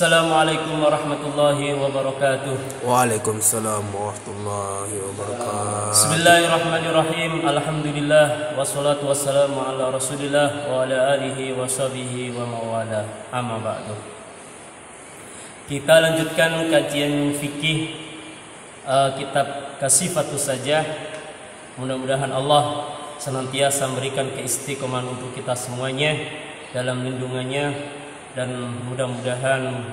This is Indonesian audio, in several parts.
Assalamualaikum warahmatullahi wabarakatuh. Waalaikumsalam warahmatullahi wabarakatuh. Bismillahirrahmanirrahim. Alhamdulillah wassalatu wassalamu ala Rasulillah wa ala alihi wa sahbihi wa mawala. Amma ba'du. Kita lanjutkan kajian fikih kitab Kasifatus Sajah. Mudah-mudahan Allah senantiasa memberikan keistiqomahan untuk kita semuanya dalam lindungannya, dan mudah-mudahan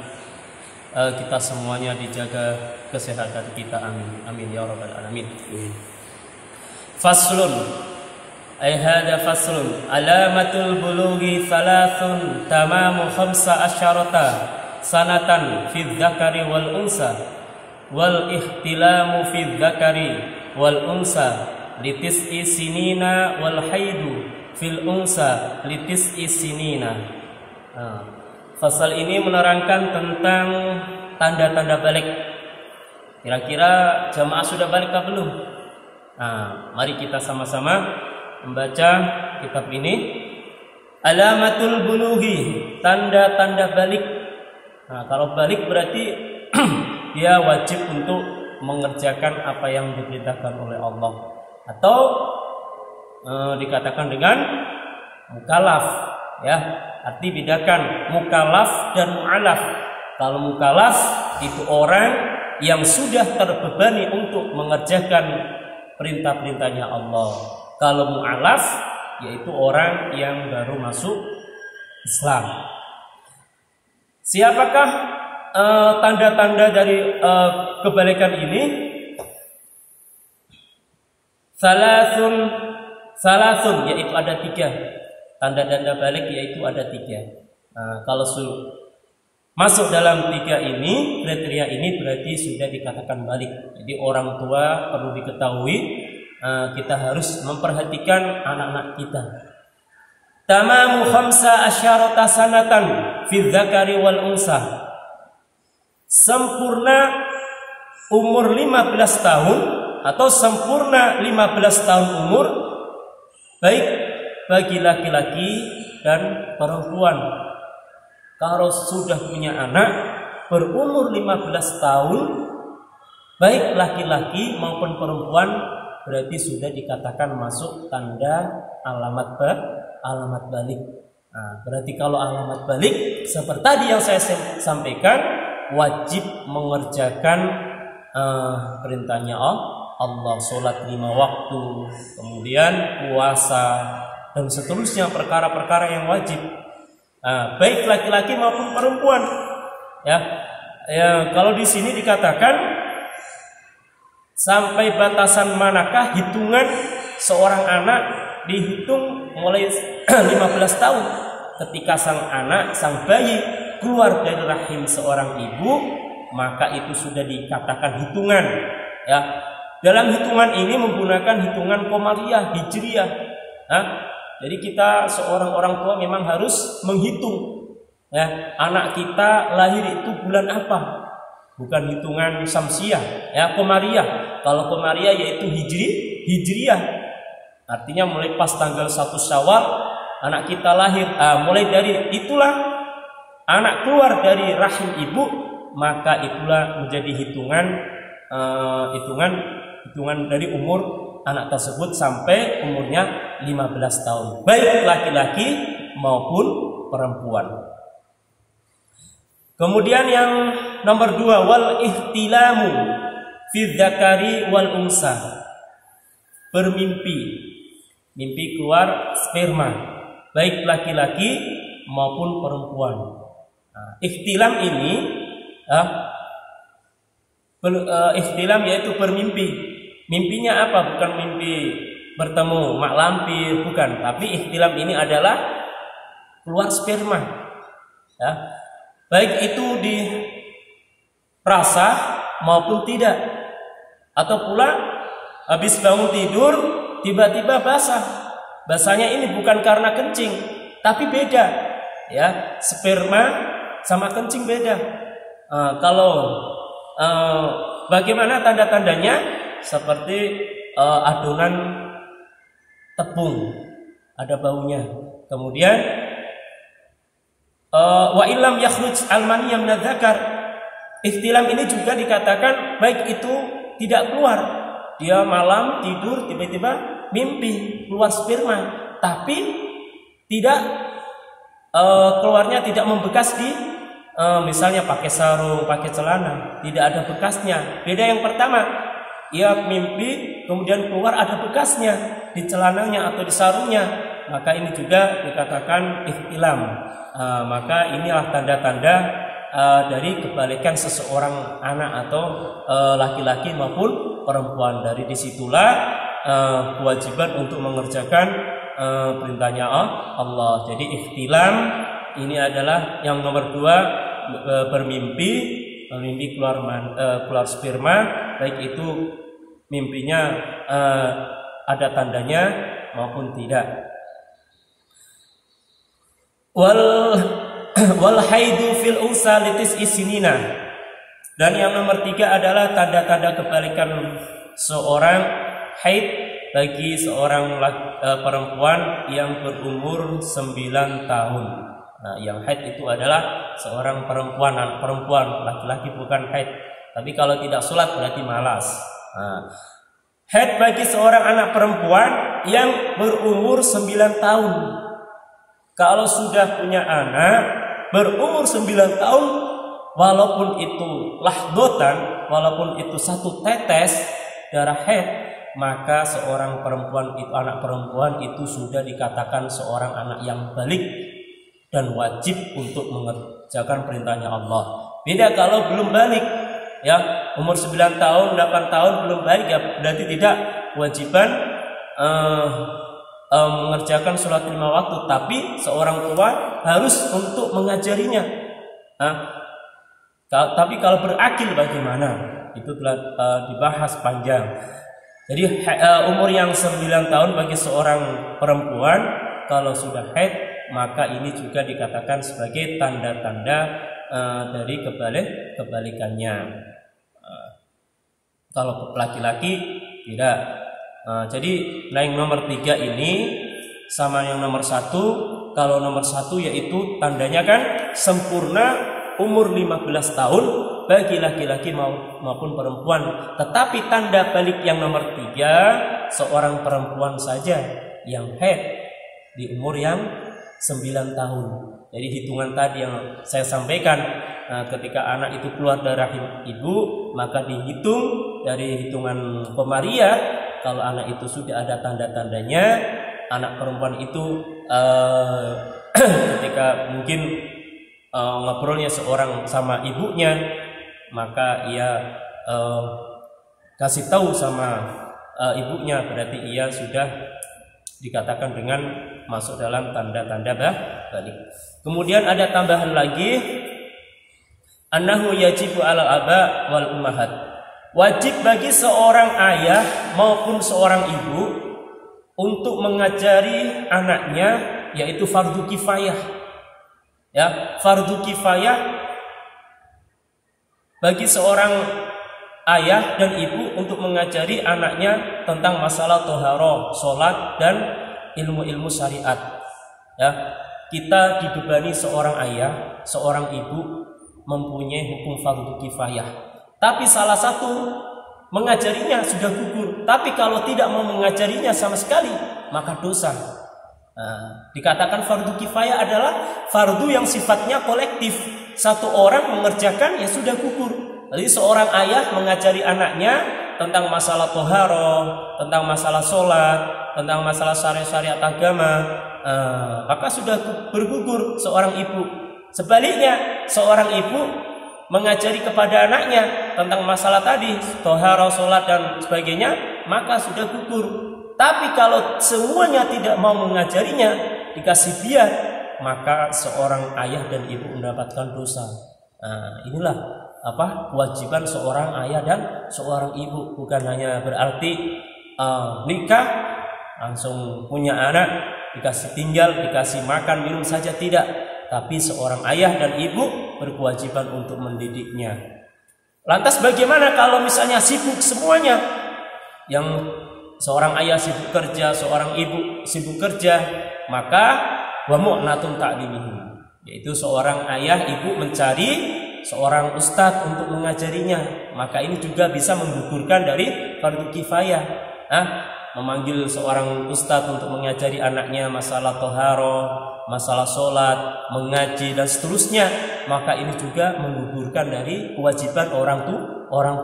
kita semuanya dijaga kesehatan kita, amin amin ya rabbal alamin. Faslun ay hada faslun alamatul bulughi thalathun tamamu 15 sanatan fi dzakari wal unsa wal ihtilamu fi dzakari wal unsa litis'i sinina wal haidu fil unsa litis'i sinina. Fasal ini menerangkan tentang tanda-tanda balik. Kira-kira jamaah sudah balik atau belum? Mari kita sama-sama membaca kitab ini. Alamatul bulughi, tanda-tanda balik. Kalau balik berarti dia wajib untuk mengerjakan apa yang diperintahkan oleh Allah, atau dikatakan dengan mukallaf, ya. Arti bedakan mukallaf dan mu'alaf. Kalau mukallaf itu orang yang sudah terbebani untuk mengerjakan perintah-perintahnya Allah. Kalau mu'alaf yaitu orang yang baru masuk Islam. Siapakah tanda-tanda dari kebalikan ini? Salasun yaitu ada 3. Tanda-tanda balik yaitu ada 3. Kalau masuk dalam 3 ini, kriteria ini berarti sudah dikatakan balik. Jadi orang tua perlu diketahui, kita harus memperhatikan anak-anak kita. Tamamu 15 sanatan fi dzakari wal unsa. Sempurna umur 15 tahun atau sempurna 15 tahun umur, baik bagi laki-laki dan perempuan. Kalau sudah punya anak berumur 15 tahun, baik laki-laki maupun perempuan, berarti sudah dikatakan masuk tanda alamat balik. Berarti kalau alamat balik seperti tadi yang saya sampaikan, wajib mengerjakan perintahnya Allah, sholat 5 waktu, kemudian puasa, dan seterusnya perkara-perkara yang wajib, baik laki-laki maupun perempuan. Kalau di sini dikatakan sampai batasan manakah hitungan seorang anak dihitung mulai 15 tahun. Ketika sang anak, sang bayi keluar dari rahim seorang ibu, maka itu sudah dikatakan hitungan. Dalam hitungan ini menggunakan hitungan Qamariyah, Hijriyah. Jadi kita seorang orang tua memang harus menghitung, anak kita lahir itu bulan apa, bukan hitungan Samsiyah, Qamariyah. Kalau Qamariyah yaitu Hijriyah, artinya mulai pas tanggal 1 Syawal anak kita lahir. Mulai dari itulah anak keluar dari rahim ibu, maka itulah menjadi hitungan dari umur anak tersebut sampai umurnya 15 tahun, baik laki-laki maupun perempuan. Kemudian yang nomor 2, wal ihtilamu fi dzakari wal unsa. Bermimpi, mimpi keluar sperma, baik laki-laki maupun perempuan. Ihtilam ini ihtilam yaitu bermimpi. Mimpinya apa? Bukan mimpi bertemu mak lampir, bukan. Tapi ihtilam ini adalah keluar sperma, baik itu dirasa maupun tidak. Atau pula habis bangun tidur tiba-tiba basah. Basahnya ini bukan karena kencing, tapi beda. Sperma sama kencing beda. Bagaimana tanda-tandanya? Seperti adonan tepung, ada baunya. Kemudian Wa illam yakhruj al-maniyya min dzakar. Ihtilam ini juga dikatakan baik itu tidak keluar. Dia malam tidur tiba-tiba mimpi keluar sperma, tapi tidak keluarnya tidak membekas di misalnya pakai sarung, pakai celana, tidak ada bekasnya. Beda yang pertama, ia mimpi kemudian keluar ada bekasnya di celananya atau di sarungnya, maka ini juga dikatakan ihtilam. Maka inilah tanda-tanda dari kebalikan seseorang anak atau laki-laki maupun perempuan. Dari disitulah kewajiban untuk mengerjakan perintahnya Allah. Jadi ihtilam ini adalah yang nomor 2, bermimpi keluar sperma, baik itu mimpinya ada tandanya maupun tidak. Wal haidu fil unsa litis isinina. Dan yang nomor 3 adalah tanda-tanda kebalikan seorang haid bagi seorang perempuan yang berumur 9 tahun. Nah, yang haid itu adalah seorang perempuan, laki-laki bukan haid. Tapi kalau tidak sholat berarti malas. Nah, haid bagi seorang anak perempuan yang berumur 9 tahun. Kalau sudah punya anak berumur 9 tahun, walaupun itu lahdotan, walaupun itu 1 tetes darah haid, maka seorang perempuan itu, anak perempuan itu sudah dikatakan seorang anak yang balik dan wajib untuk mengerjakan perintahnya Allah. Beda kalau belum balik, ya, umur 9 tahun, 8 tahun belum balik, ya berarti tidak kewajiban mengerjakan sholat 5 waktu, tapi seorang tua harus untuk mengajarinya. Tapi kalau berakil bagaimana? Itu telah dibahas panjang. Jadi umur yang 9 tahun bagi seorang perempuan kalau sudah haid, maka ini juga dikatakan sebagai tanda-tanda dari kebalikannya. Kalau laki-laki tidak. Jadi yang nomor 3 ini sama yang nomor 1. Kalau nomor 1 yaitu tandanya kan sempurna umur 15 tahun bagi laki-laki maupun perempuan. Tetapi tanda balik yang nomor 3, seorang perempuan saja yang haid di umur yang 9 tahun. Jadi hitungan tadi yang saya sampaikan, ketika anak itu keluar dari rahim ibu, maka dihitung dari hitungan Komariah. Kalau anak itu sudah ada tanda-tandanya, anak perempuan itu ketika mungkin ngobrolnya seorang sama ibunya, maka ia kasih tahu sama ibunya, berarti ia sudah dikatakan dengan masuk dalam tanda-tanda balik. Kemudian ada tambahan lagi, annahu yajibu 'alal aba wal ummahat. Wajib bagi seorang ayah maupun seorang ibu untuk mengajari anaknya, yaitu fardu kifayah. Ya, fardu kifayah bagi seorang ayah dan ibu untuk mengajari anaknya tentang masalah toharoh, sholat, dan ilmu-ilmu syariat. Ya, kita dibebani seorang ayah, seorang ibu mempunyai hukum fardu kifayah. Tapi salah satu mengajarinya sudah gugur. Tapi kalau tidak mau mengajarinya sama sekali, maka dosa. Dikatakan fardu kifayah adalah fardu yang sifatnya kolektif. Satu orang mengerjakan ya sudah gugur. Jadi seorang ayah mengajari anaknya tentang masalah toharoh, tentang masalah sholat, tentang masalah syariat agama, maka sudah bergugur seorang ibu. Sebaliknya, seorang ibu mengajari kepada anaknya tentang masalah tadi, toharoh, sholat, dan sebagainya, maka sudah gugur. Tapi kalau semuanya tidak mau mengajarinya, dikasih biar, maka seorang ayah dan ibu mendapatkan dosa. Inilah kewajiban seorang ayah dan seorang ibu. Bukan hanya berarti nikah langsung punya anak, dikasih tinggal, dikasih makan, minum saja, tidak. Tapi seorang ayah dan ibu berkewajiban untuk mendidiknya. Lantas bagaimana kalau misalnya sibuk semuanya? Yang seorang ayah sibuk kerja, seorang ibu sibuk kerja, maka wa mu'natun ta'limihi. yaitu seorang ayah ibu mencari seorang ustadz untuk mengajarinya, maka ini juga bisa menggugurkan dari fardu kifayah. Memanggil seorang ustadz untuk mengajari anaknya masalah toharoh, masalah sholat, mengaji dan seterusnya, maka ini juga menggugurkan dari kewajiban orang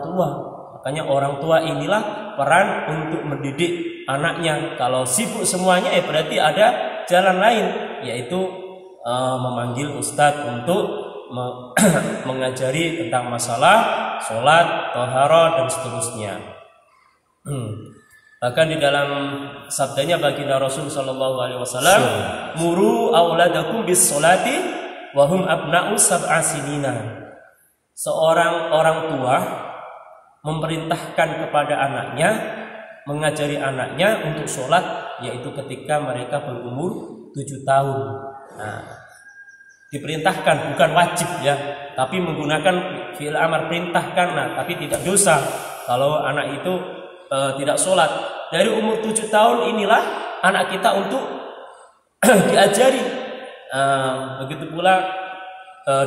tua. Makanya orang tua inilah peran untuk mendidik anaknya. Kalau sibuk semuanya ya berarti ada jalan lain, yaitu memanggil ustadz untuk mengajari tentang masalah sholat, toharoh dan seterusnya. Bahkan di dalam sabdanya baginda Rasul sallallahu alaihi wasallam, muru auladakum bis sholati wa hum abna'u sab'a sinina. Seorang orang tua memerintahkan kepada anaknya, mengajari anaknya untuk sholat, yaitu ketika mereka berumur 7 tahun. Diperintahkan, bukan wajib ya, tapi menggunakan fi'il amar, perintahkan, tapi tidak dosa kalau anak itu tidak sholat. Dari umur 7 tahun inilah anak kita untuk diajari. Begitu pula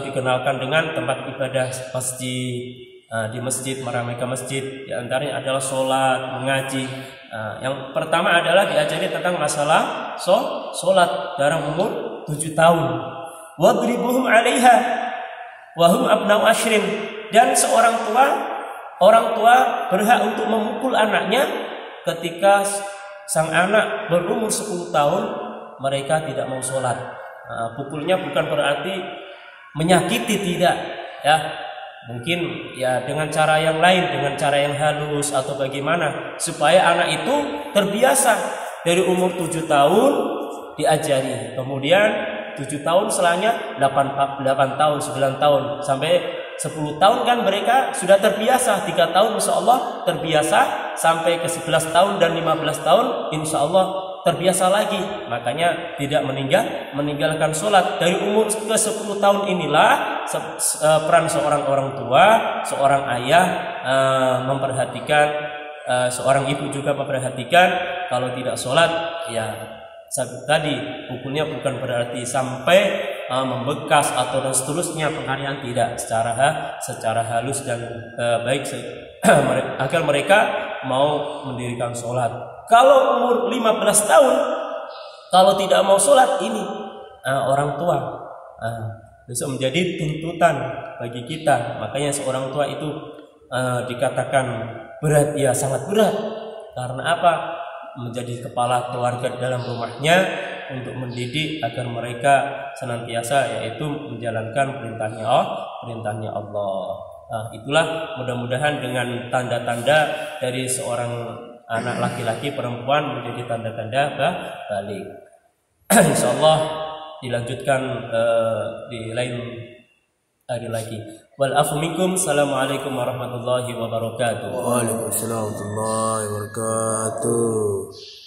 dikenalkan dengan tempat ibadah masjid. Di masjid, meramaikan masjid, di antaranya adalah sholat, mengaji. Yang pertama adalah diajari tentang masalah sholat dari umur 7 tahun. Wadribuhum 'alaiha wa hum abna'u ashrin. Dan orang tua berhak untuk memukul anaknya ketika sang anak berumur 10 tahun mereka tidak mau sholat. Pukulnya bukan berarti menyakiti, tidak ya. Mungkin ya dengan cara yang lain, dengan cara yang halus atau bagaimana, supaya anak itu terbiasa dari umur 7 tahun diajari. Kemudian 7 tahun setelahnya 8 tahun, 9 tahun sampai 10 tahun kan mereka sudah terbiasa. 3 tahun insya Allah terbiasa, sampai ke 11 tahun dan 15 tahun insya Allah terbiasa lagi. Makanya tidak meninggalkan sholat. Dari umur ke 10 tahun inilah peran seorang orang tua, seorang ayah memperhatikan, seorang ibu juga memperhatikan. Kalau tidak sholat ya tadi pukulnya bukan berarti sampai membekas atau dan seterusnya, penganiayaan, tidak, secara halus dan baik agar mereka mau mendirikan sholat. Kalau umur 15 tahun kalau tidak mau sholat, ini orang tua bisa menjadi tuntutan bagi kita. Makanya seorang tua itu dikatakan berat, ya sangat berat. Karena apa? Menjadi kepala keluarga dalam rumahnya untuk mendidik agar mereka senantiasa yaitu menjalankan perintahnya Allah. Itulah mudah-mudahan dengan tanda-tanda dari seorang anak laki-laki perempuan menjadi tanda-tanda balik. Insyaallah dilanjutkan di lain hari lagi. Wal afu minkum. Assalamualaikum warahmatullahi wabarakatuh. Waalaikumsalam warahmatullahi wabarakatuh.